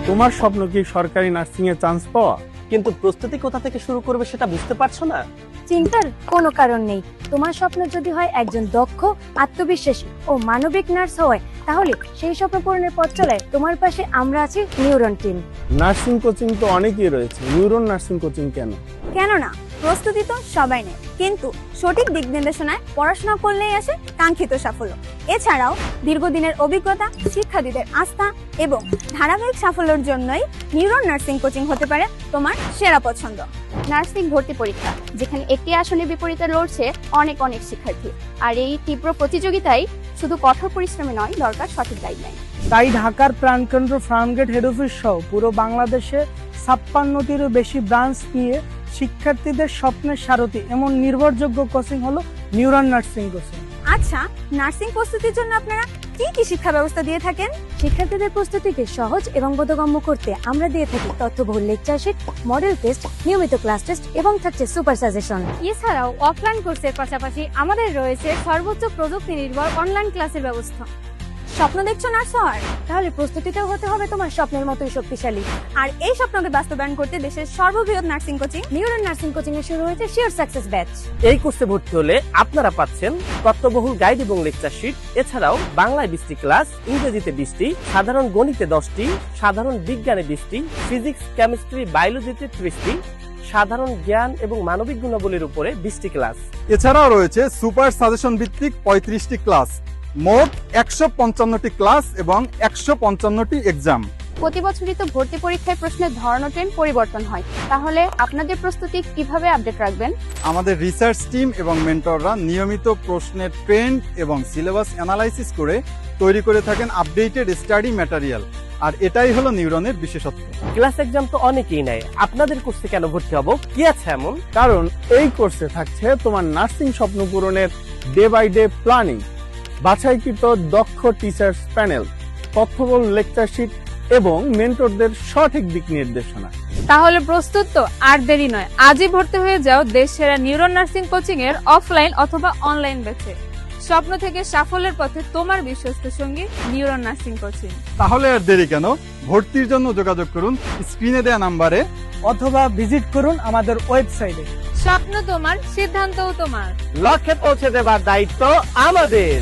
তোমার স্বপ্ন কি সরকারি নার্সিং এ চান্স পাওয়া? কিন্তু প্রস্তুতি কোথা থেকে শুরু করবে সেটা বুঝতে পারছো না। চিন্তার কোনো কারণ নেই। তোমার স্বপ্ন যদি হয় একজন দক্ষ, আত্মবিশ্বাসী ও মানবিক নার্স হয়, তাহলে সেই স্বপ্ন পূরণের পথ চলায় তোমার পাশে আমরা আছি নিউরন টিম। নার্সিং কোচিং তো অনেকই রয়েছে, নিউরন নার্সিং কোচিং কেন? কেননা প্রস্তুতি তো সবাই নেয়, কিন্তু সঠিক দিক নির্দেশনায় পড়াশোনা করলেই আসে কাঙ্ক্ষিত সাফল্য। এছাড়াও দীর্ঘদিনের অভিজ্ঞতা, শিক্ষার্থীদের আস্থা এবং ধারাবাহিক সাফল্যের জন্যই নিউরন নার্সিং কোচিং হতে পারে তোমার সেরা পছন্দ। নার্সিং ভর্তি পরীক্ষা, যেখানে একটি আসনের বিপরীতে লড়ছে অনেক শিক্ষার্থী। আর এই তীব্র প্রতিযোগিতায় শুধু কঠোর পরিশ্রমে নয়, দরকার সঠিক গাইডলাইন। তাই ঢাকার প্রাণকেন্দ্র ফার্মগেট হেড অফিস সহ পুরো বাংলাদেশে 56টিরও বেশি ব্রাঞ্চ নিয়ে শিক্ষার্থীদের স্বপ্নের সারথি এমন নির্ভরযোগ্য কোচিং হলো নিউরন নার্সিং কোচিং। আচ্ছা, নার্সিং প্রস্তুতির জন্য আপনারা কি কি শিক্ষা ব্যবস্থা দিয়ে থাকেন? শিক্ষার্থীদের প্রস্তুতিকে সহজ এবং বোধগম্য করতে আমরা দিয়ে থাকি তথ্যবহুল লেকচার শিট, মডেল টেস্ট, নিয়মিত ক্লাস টেস্ট এবং থাকছে সুপার সাজেশন। এছাড়াও অফলাইন কোর্সের পাশাপাশি আমাদের রয়েছে সর্বোচ্চ প্রযুক্তি নির্ভর অনলাইন ক্লাসের ব্যবস্থা। স্বপ্ন দেখছো নার্স হওয়ার? তাহলে প্রস্তুতিতেও হতে হবে তোমার স্বপ্নের মতোই শক্তিশালী। আর এই স্বপ্নকে বাস্তবায়ন করতে দেশের সর্ববৃহৎ nursing coaching neuron nursing coaching এর শুরু হয়েছে শিওর সাকসেস ব্যাচ। এই কোর্সে ভর্তি হলে আপনারা পাচ্ছেন তথ্যবহুল গাইড এবং লেকচার শিট, এছাড়াও বাংলায় 20টি ক্লাস, ইংরেজিতে 20টি, সাধারণ গণিতে 10টি, সাধারণ বিজ্ঞানে 20টি, ফিজিক্স, কেমিস্ট্রি, বায়োলজিতে 30টি, সাধারণ জ্ঞান এবং মানবিক গুণাবলীর উপরে 20টি ক্লাস। এছাড়াও রয়েছে সুপার সাজেশন ভিত্তিক 35টি ক্লাস, মোট 155টি ক্লাস এবং 155টি এক্সাম। প্রতি বছরই তো ভর্তি পরীক্ষায় প্রশ্নের ধরন ও ট্রেন্ড পরিবর্তন হয়, তাহলে আপনাদের প্রস্তুতি কিভাবে আপডেট রাখবেন? আমাদের রিসার্চ টিম এবং মেন্টররা নিয়মিত প্রশ্নের ট্রেন্ড এবং সিলেবাস অ্যানালাইসিস করে তৈরি করে থাকেন আপডেটেড স্টাডি ম্যাটেরিয়াল। আর এটাই হলো নিউরনের বিশেষত্ব। ক্লাস এক্সাম তো অনেকেই নেয়, আপনাদের কোর্সে কেন ভর্তি হব? কি আছে এমন? কারণ এই কোর্সে থাকছে তোমার নার্সিং স্বপ্ন পূরণের ডে বাই ডে প্ল্যানিং, বাছাইকৃত দক্ষ টিচার্স প্যানেল, তথ্যবহুল লেকচার শিট এবং মেন্টরদের সঠিক দিক নির্দেশনা। তাহলে প্রস্তুত তো? আর দেরি নয়, আজই ভর্তি হয়ে যাও দেশ সেরা নিউরন নার্সিং কোচিং এর অফলাইন অথবা অনলাইন ব্যাচে। স্বপ্ন থেকে সাফল্যের পথে তোমার বিশ্বস্ত সঙ্গী নিউরন নার্সিং কোচিং। তাহলে আর দেরি কেন? ভর্তির জন্য যোগাযোগ করুন স্ক্রিনে দেওয়া নাম্বারে অথবা ভিজিট করুন আমাদের ওয়েবসাইটে। স্বপ্ন তোমার, সিদ্ধান্তও তোমার। লক্ষ্যে পৌঁছে দেবার দায়িত্ব আমাদের।